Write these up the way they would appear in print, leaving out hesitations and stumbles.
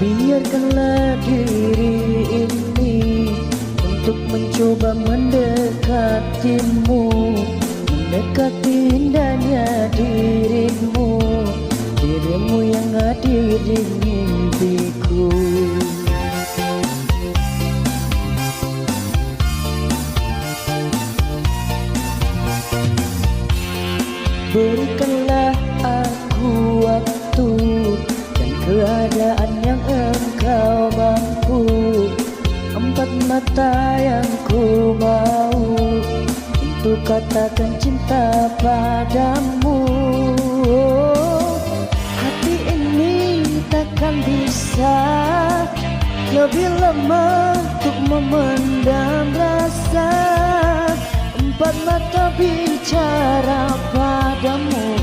Biarkanlah diri ini untuk mencoba mendekatimu, mendekati indahnya dirimu, dirimu yang hadir di mimpiku. Berikanlah aku waktu dan keadaan yang engkau mampu, empat mata yang ku mau untuk katakan cinta padamu. Hati ini takkan bisa lebih lama untuk memendam rasa. Empat mata bicara padamu,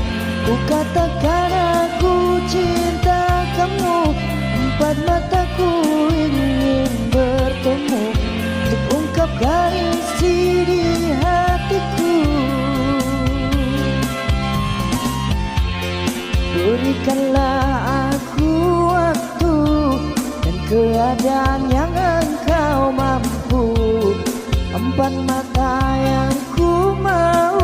ku katakan aku cinta kamu. Empat mataku ingin bertemu untuk ungkapkan isi di hatiku. Berikanlah aku waktu dan keadaan yang engkau mampu, empat mata yang ku mau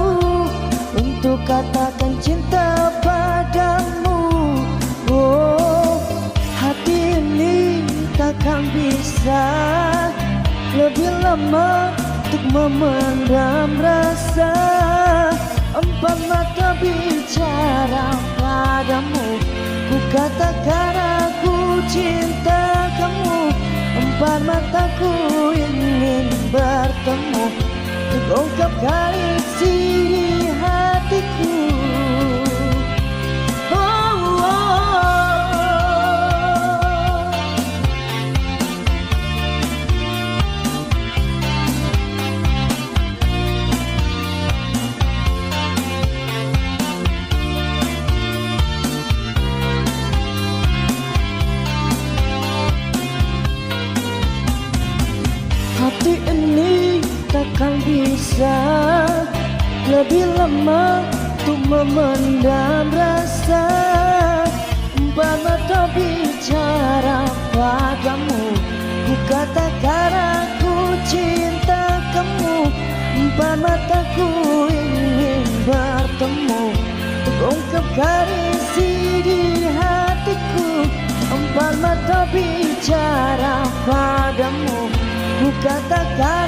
untuk katakan cinta padamu. Oh, hati ini takkan bisa lebih lama untuk memendam rasa. Empat mata bicara padamu, ku katakan aku cinta kamu. Empat mataku ingin bertemu untuk ungkapkan isi di hatiku. Hati ini takkan bisa lebih lama untuk memendam rasa. Empat mata bicara padamu, ku katakan aku cinta kamu. Empat mataku ingin bertemu untuk ungkapkan isi di hatiku. Empat mata bicara padamu, ku katakan